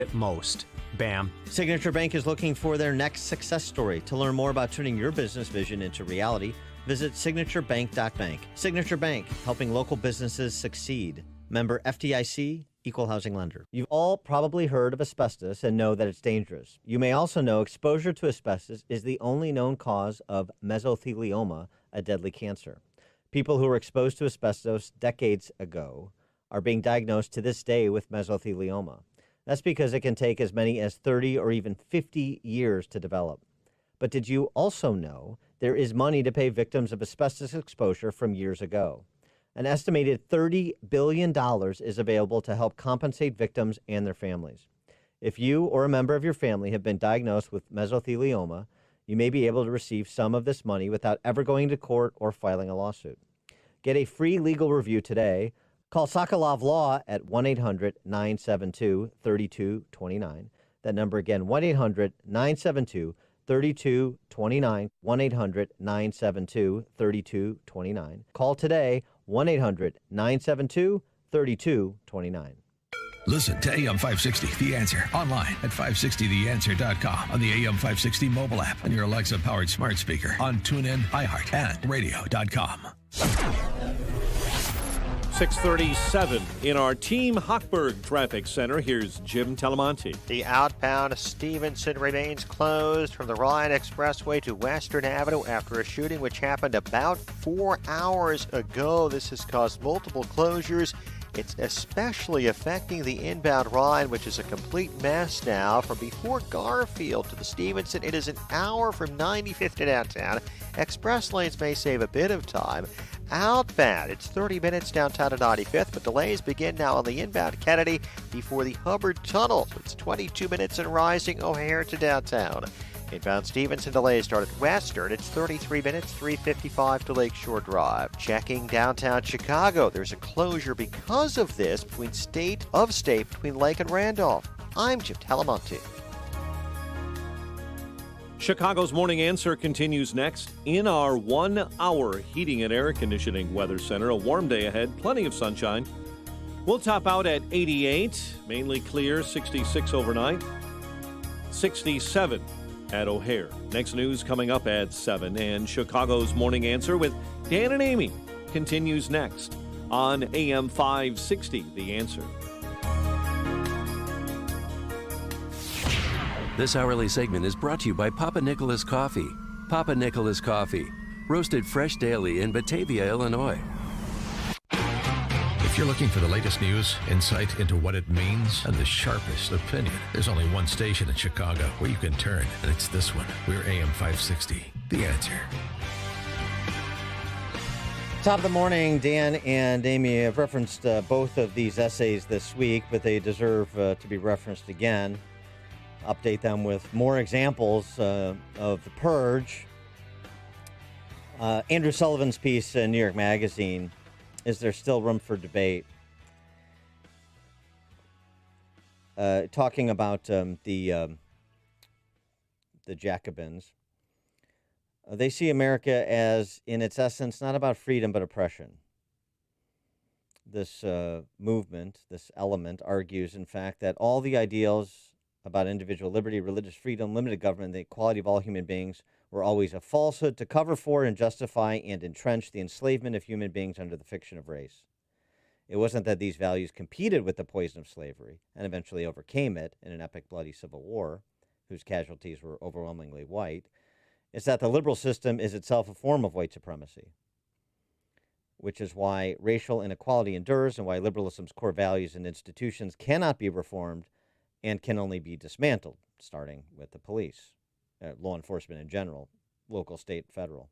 at most. Bam. Signature Bank is looking for their next success story. To learn more about turning your business vision into reality, visit signaturebank.bank. Signature Bank, helping local businesses succeed. Member FDIC, Equal Housing Lender. You've all probably heard of asbestos and know that it's dangerous. You may also know exposure to asbestos is the only known cause of mesothelioma, a deadly cancer. People who were exposed to asbestos decades ago are being diagnosed to this day with mesothelioma. That's because it can take as many as 30 or even 50 years to develop. But did you also know there is money to pay victims of asbestos exposure from years ago? An estimated $30 billion is available to help compensate victims and their families. If you or a member of your family have been diagnosed with mesothelioma, you may be able to receive some of this money without ever going to court or filing a lawsuit. Get a free legal review today. Call Sokolov Law at 1-800-972-3229. That number again, 1-800-972-3229, 1-800-972-3229. Call today, 1-800-972-3229. Listen to AM 560, The Answer, online at 560theanswer.com, on the AM 560 mobile app, on your Alexa-powered smart speaker, on TuneIn, iHeart, and radio.com. 6:37 in our Team Hochberg Traffic Center. Here's Jim Talamonte. The outbound Stevenson remains closed from the Ryan Expressway to Western Avenue after a shooting which happened about 4 hours ago. This has caused multiple closures. It's especially affecting the inbound Ryan, which is a complete mess now. From before Garfield to the Stevenson, it is an hour from 95th to downtown. Express lanes may save a bit of time. Outbound, it's 30 minutes downtown to 95th, but delays begin now on the inbound Kennedy before the Hubbard Tunnel. It's 22 minutes and rising O'Hare to downtown. Inbound Stevenson delays start at Western. It's 33 minutes, 3:55 to Lakeshore Drive. Checking downtown Chicago. There's a closure because of this between between Lake and Randolph. I'm Jim Talamonte. Chicago's Morning Answer continues next. In our 1-hour heating and air conditioning weather center, a warm day ahead, plenty of sunshine. We'll top out at 88, mainly clear, 66 overnight, 67 at O'Hare. Next news coming up at 7, and Chicago's Morning Answer with Dan and Amy continues next on AM 560, The Answer. This hourly segment is brought to you by Papa Nicholas Coffee. Papa Nicholas Coffee, roasted fresh daily in Batavia, Illinois. If you're looking for the latest news, insight into what it means, and the sharpest opinion, there's only one station in Chicago where you can turn, and it's this one. We're AM 560, The Answer. Top of the morning, Dan and Amy have referenced both of these essays this week, but they deserve to be referenced again. Update them with more examples of the purge. Andrew Sullivan's piece in New York Magazine, Is There Still Room for Debate? Talking about the Jacobins. They see America as, in its essence, not about freedom but oppression. This movement, this element, argues, in fact, that all the ideals about individual liberty, religious freedom, limited government, and the equality of all human beings were always a falsehood to cover for and justify and entrench the enslavement of human beings under the fiction of race. It wasn't that these values competed with the poison of slavery and eventually overcame it in an epic bloody civil war, whose casualties were overwhelmingly white. It's that the liberal system is itself a form of white supremacy, which is why racial inequality endures and why liberalism's core values and institutions cannot be reformed and can only be dismantled, starting with the police, law enforcement in general, local, state, federal.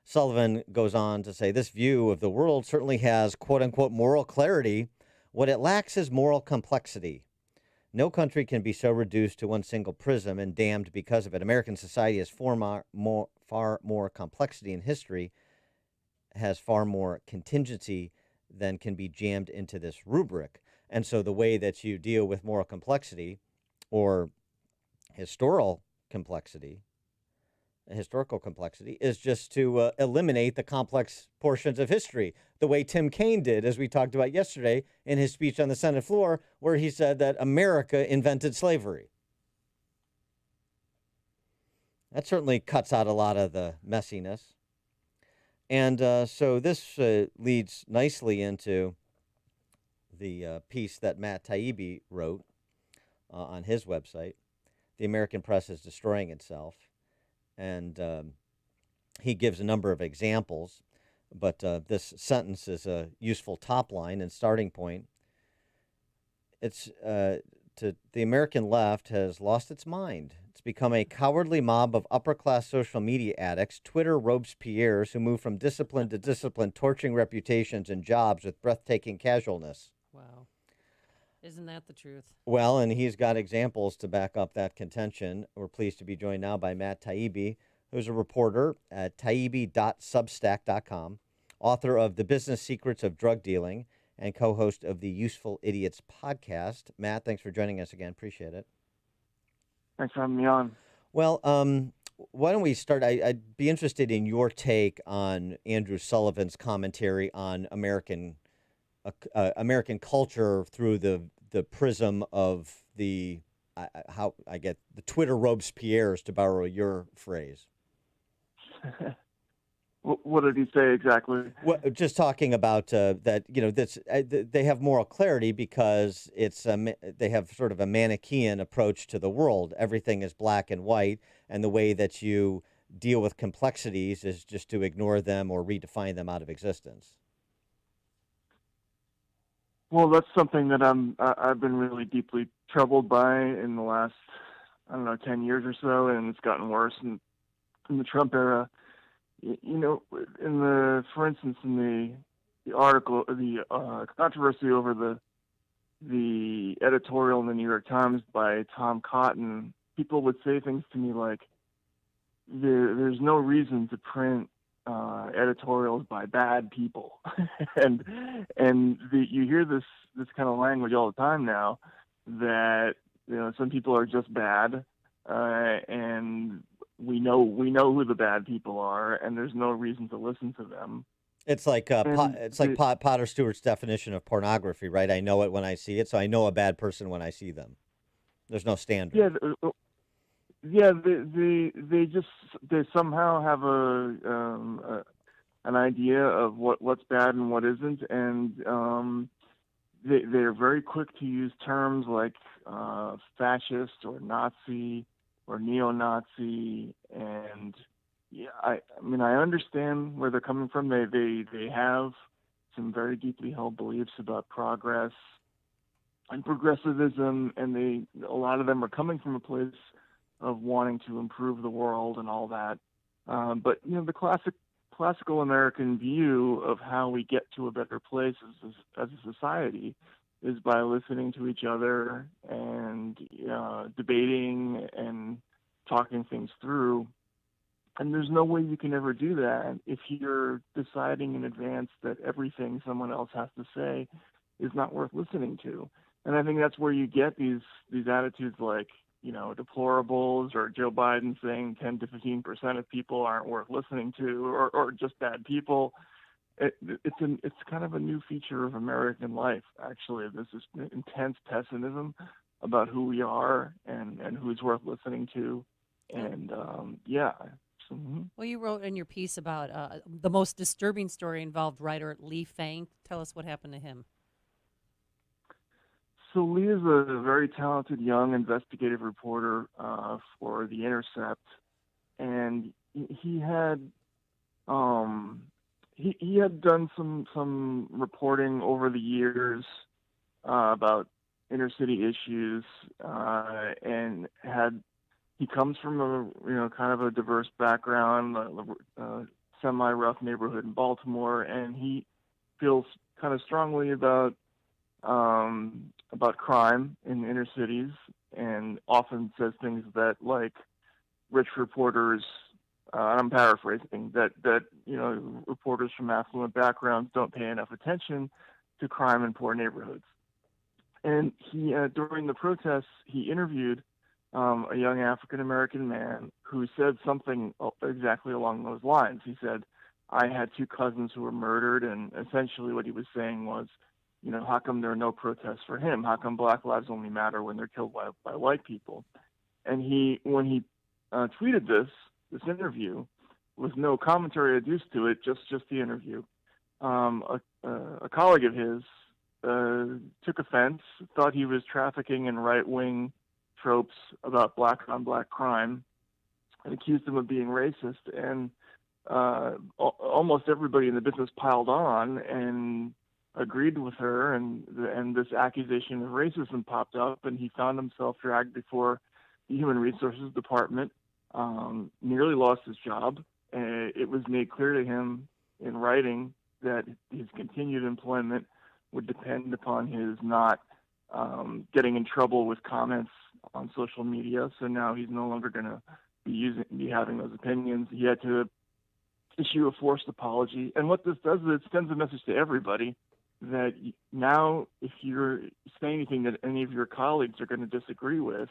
Sullivan goes on to say, this view of the world certainly has, quote-unquote, moral clarity. What it lacks is moral complexity. No country can be so reduced to one single prism and damned because of it. American society has far more complexity in history, has far more contingency than can be jammed into this rubric. And so the way that you deal with moral complexity or historical complexity historical complexity, is just to eliminate the complex portions of history, the way Tim Kaine did, as we talked about yesterday in his speech on the Senate floor, where he said that America invented slavery. That certainly cuts out a lot of the messiness. And so this leads nicely into the piece that Matt Taibbi wrote on his website, The American Press is Destroying Itself. And he gives a number of examples, but this sentence is a useful top line and starting point. It's the American left has lost its mind. It's become a cowardly mob of upper-class social media addicts, Twitter Robespierres who move from discipline to discipline, torching reputations and jobs with breathtaking casualness. Wow. Isn't that the truth? Well, and he's got examples to back up that contention. We're pleased to be joined now by Matt Taibbi, who's a reporter at taibbi.substack.com, author of The Business Secrets of Drug Dealing, and co-host of the Useful Idiots podcast. Matt, thanks for joining us again. Appreciate it. Thanks for having me on. Well, why don't we start? I'd be interested in your take on Andrew Sullivan's commentary on American culture through the prism of the Twitter Robespierres, to borrow your phrase. What did he say exactly? Well, just talking about that, they have moral clarity because they have sort of a Manichaean approach to the world. Everything is black and white, and the way that you deal with complexities is just to ignore them or redefine them out of existence. Well, that's something that I've been really deeply troubled by in the last, 10 years or so, and it's gotten worse in the Trump era. For instance, in the article, the controversy over the editorial in the New York Times by Tom Cotton, people would say things to me like, "There's no reason to print editorials by bad people," and you hear this kind of language all the time now, that some people are just bad, and we know who the bad people are, and there's no reason to listen to them. It's like Potter Stewart's definition of pornography, right? I know it when I see it, so I know a bad person when I see them. There's no standard. Yeah, they somehow have an idea of what's bad and what isn't, and they're very quick to use terms like fascist or Nazi or neo-Nazi, and I understand where they're coming from. They have some very deeply held beliefs about progress and progressivism, and a lot of them are coming from a place of wanting to improve the world and all that. But the classical American view of how we get to a better place as a society is by listening to each other and debating and talking things through. And there's no way you can ever do that if you're deciding in advance that everything someone else has to say is not worth listening to. And I think that's where you get these attitudes like, deplorables, or Joe Biden saying 10 to 15% of people aren't worth listening to, or just bad people. It's kind of a new feature of American life, actually. This is intense pessimism about who we are and who's worth listening to. And Well, you wrote in your piece about the most disturbing story involved writer Lee Fang. Tell us what happened to him. So Lee is a very talented young investigative reporter for The Intercept, and he had he had done some reporting over the years about inner city issues, and he comes from a kind of a diverse background, a semi-rough neighborhood in Baltimore, and he feels kind of strongly about crime in inner cities, and often says things that, like, rich reporters, I'm paraphrasing, that reporters from affluent backgrounds don't pay enough attention to crime in poor neighborhoods. And he during the protests, he interviewed a young African American man who said something exactly along those lines. He said, "I had two cousins who were murdered," and essentially what he was saying was, how come there are no protests for him? How come Black lives only matter when they're killed by white people? And when he tweeted this interview, with no commentary adduced to it, just the interview, a colleague of his took offense, thought he was trafficking in right-wing tropes about black-on-black crime, and accused him of being racist. And almost everybody in the business piled on and agreed with her, and this accusation of racism popped up, and he found himself dragged before the Human Resources Department, nearly lost his job. It was made clear to him in writing that his continued employment would depend upon his not getting in trouble with comments on social media. So now he's no longer going to be having those opinions. He had to issue a forced apology. And what this does is it sends a message to everybody that now if you're saying anything that any of your colleagues are going to disagree with,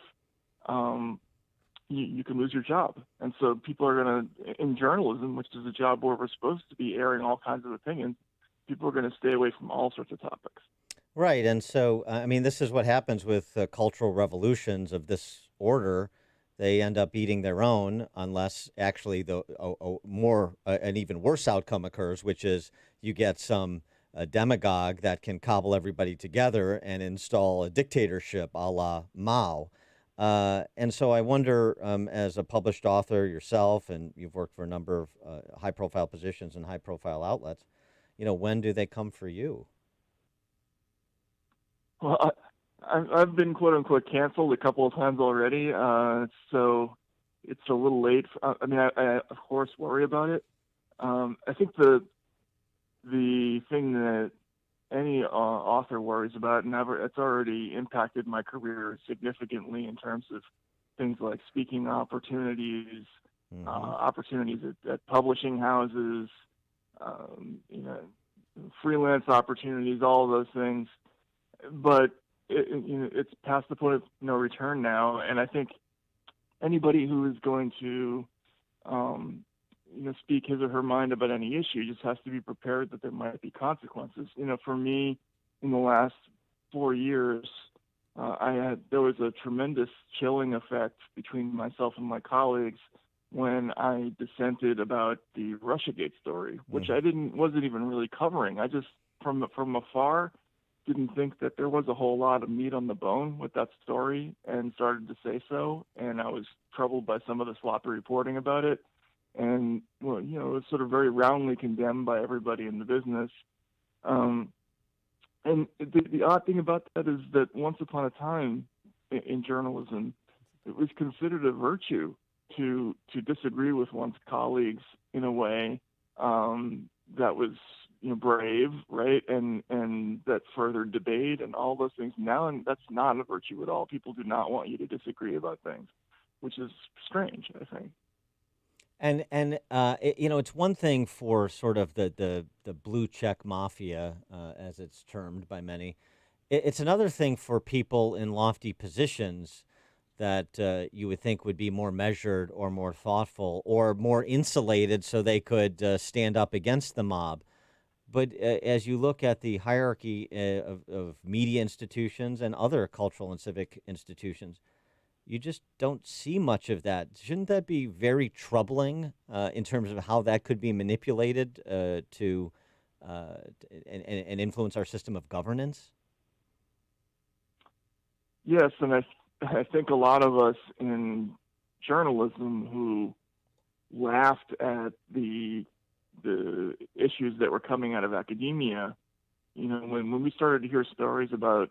you can lose your job. And so people are going to, in journalism, which is a job where we're supposed to be airing all kinds of opinions, people are going to stay away from all sorts of topics. Right. And so, this is what happens with cultural revolutions of this order. They end up eating their own unless actually an even worse outcome occurs, which is you get some demagogue that can cobble everybody together and install a dictatorship a la Mao. And so I wonder, as a published author yourself, and you've worked for a number of high-profile positions and high-profile outlets, when do they come for you? Well, I've been quote unquote canceled a couple of times already, so it's a little late. I of course worry about it. I think the thing that any author worries about, and it's already impacted my career significantly in terms of things like speaking opportunities, opportunities at publishing houses, freelance opportunities, all of those things. But it's past the point of no return now, and I think anybody who is going to speak his or her mind about any issue just has to be prepared that there might be consequences. For me, in the last 4 years, there was a tremendous chilling effect between myself and my colleagues when I dissented about the Russiagate story, which I wasn't even really covering. I just from afar didn't think that there was a whole lot of meat on the bone with that story, and started to say so. And I was troubled by some of the sloppy reporting about it. And, it was sort of very roundly condemned by everybody in the business. And the odd thing about that is that once upon a time in journalism, it was considered a virtue to disagree with one's colleagues in a way that was brave, right, and that furthered debate and all those things. Now, that's not a virtue at all. People do not want you to disagree about things, which is strange, I think. And it's one thing for sort of the blue check mafia, as it's termed by many. It's another thing for people in lofty positions that you would think would be more measured or more thoughtful or more insulated so they could stand up against the mob. But as you look at the hierarchy of media institutions and other cultural and civic institutions, you just don't see much of that. Shouldn't that be very troubling in terms of how that could be manipulated to influence our system of governance? Yes, and I think a lot of us in journalism who laughed at the issues that were coming out of academia, when we started to hear stories about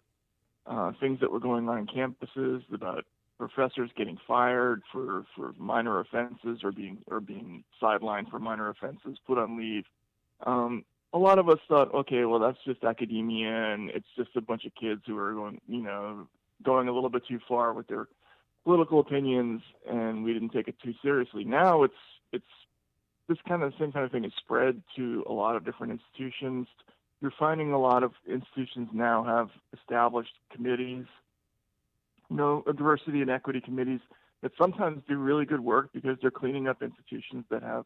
things that were going on campuses, about professors getting fired for minor offenses or being sidelined for minor offenses, put on leave. A lot of us thought, okay, well, that's just academia, and it's just a bunch of kids who are going a little bit too far with their political opinions, and we didn't take it too seriously. Now it's this same kind of thing is spread to a lot of different institutions. You're finding a lot of institutions now have established committees diversity and equity committees that sometimes do really good work because they're cleaning up institutions that have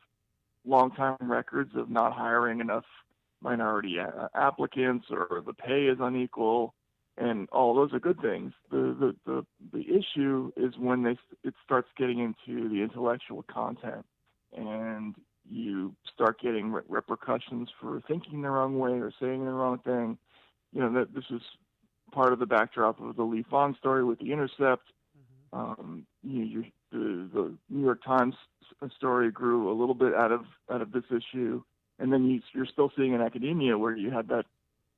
long-time records of not hiring enough minority applicants, or the pay is unequal, and all those are good things. The issue is when it starts getting into the intellectual content, and you start getting repercussions for thinking the wrong way or saying the wrong thing. That this is part of the backdrop of the Lee Fong story with The Intercept. The New York Times story grew a little bit out of this issue, and then you're still seeing in academia where you had that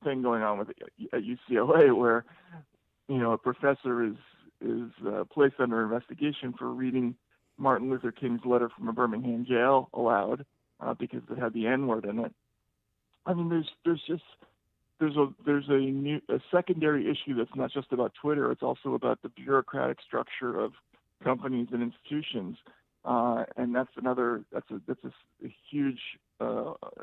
thing going on at UCLA where a professor is placed under investigation for reading Martin Luther King's letter from a Birmingham jail aloud because it had the N-word in it. I mean, there's a secondary issue that's not just about Twitter. It's also about the bureaucratic structure of companies and institutions, and that's a huge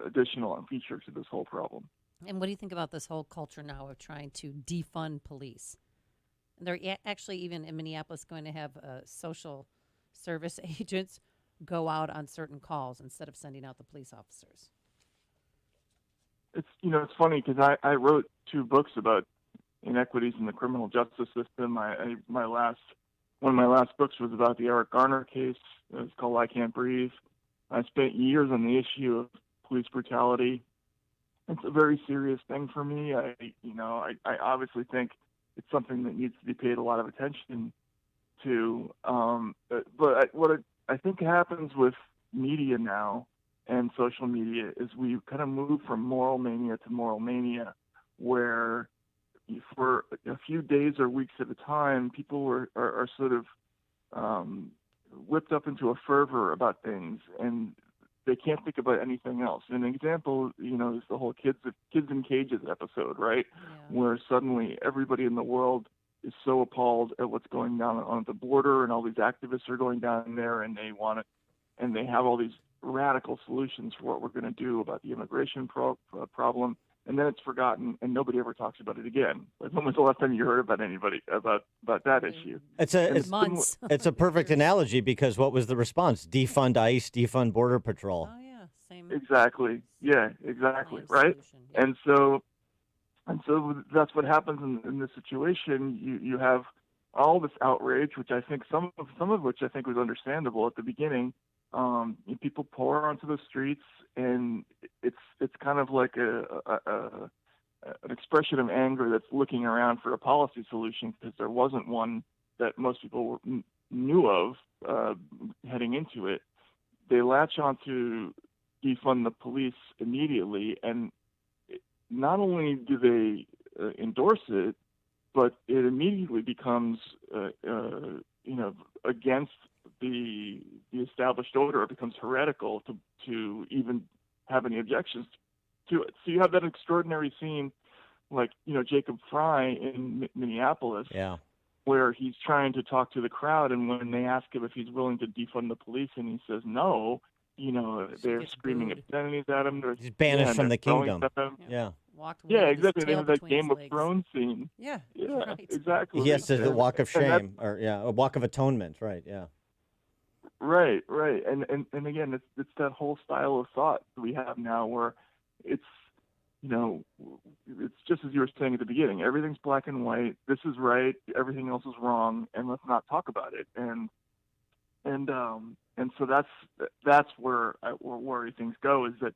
additional feature to this whole problem. And what do you think about this whole culture now of trying to defund police? They're actually, even in Minneapolis, going to have social service agents go out on certain calls instead of sending out the police officers. It's funny because I wrote 2 books about inequities in the criminal justice system. One of my last books was about the Eric Garner case. It was called I Can't Breathe. I spent years on the issue of police brutality. It's a very serious thing for me. I obviously think it's something that needs to be paid a lot of attention to. But what I think happens with media now and social media is we kind of move from moral mania to moral mania, where for a few days or weeks at a time, people are sort of whipped up into a fervor about things, and they can't think about anything else. An example, is the whole kids in cages episode, right? Yeah. Where suddenly everybody in the world is so appalled at what's going down on the border, and all these activists are going down there, and they have all these radical solutions for what we're going to do about the immigration problem, and then it's forgotten, and nobody ever talks about it again. Like, when was the last time you heard about anybody about that issue? Months. It's a perfect analogy, because what was the response? Defund ICE, defund Border Patrol. Oh yeah, same. Exactly. Yeah, exactly. Right. Yeah. And so that's what happens in this situation. You have all this outrage, which I think some of which I think was understandable at the beginning. People pour onto the streets, and it's kind of like an expression of anger that's looking around for a policy solution, because there wasn't one that most people knew of heading into it. They latch on to defund the police immediately, and not only do they endorse it, but it immediately becomes against the established order. It becomes heretical to even have any objections to it. So you have that extraordinary scene, like Jacob Fry in Minneapolis, yeah, where he's trying to talk to the crowd, and when they ask him if he's willing to defund the police, and he says no, they're screaming obscenities at him. He's banished from the kingdom. Yeah. Exactly. They have that Game of Thrones scene. Yeah, right. Exactly. He has the walk of shame, a walk of atonement, right? Yeah. Right. And again, it's that whole style of thought that we have now, where it's just as you were saying at the beginning. Everything's black and white. This is right. Everything else is wrong, and let's not talk about it. And so that's where things go, is that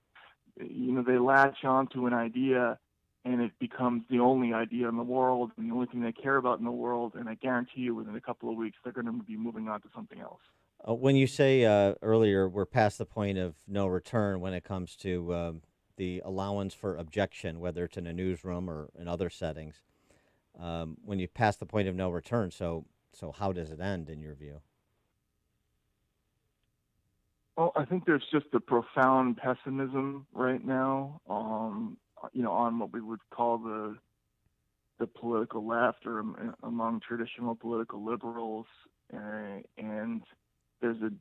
they latch onto an idea, and it becomes the only idea in the world and the only thing they care about in the world. And I guarantee you, within a couple of weeks, they're going to be moving on to something else. When you say earlier we're past the point of no return when it comes to the allowance for objection, whether it's in a newsroom or in other settings, when you pass the point of no return, so how does it end in your view? Well, I think there's just a profound pessimism right now, on what we would call the political left, or among traditional political liberals, and there's a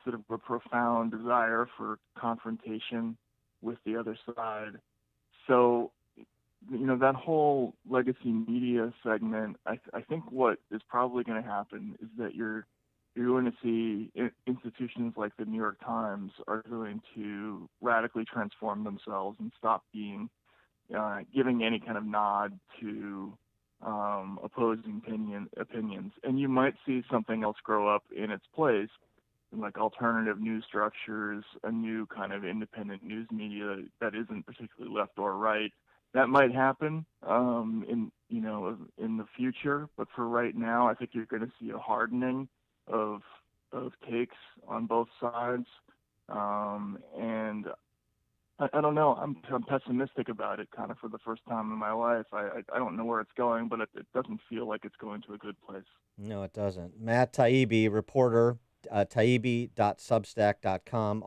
sort of a profound desire for confrontation with the other side. So, that whole legacy media segment, I think what is probably going to happen is that you're going to see institutions like the New York Times are going to radically transform themselves and stop being giving any kind of nod to opposing opinions. And you might see something else grow up in its place, like alternative news structures, a new kind of independent news media that isn't particularly left or right. That might happen in the future, but for right now, I think you're going to see a hardening of takes on both sides, and I don't know. I'm pessimistic about it, kind of for the first time in my life. I don't know where it's going, but it doesn't feel like it's going to a good place. No, it doesn't. Matt Taibbi, reporter, taibbi.substack.com.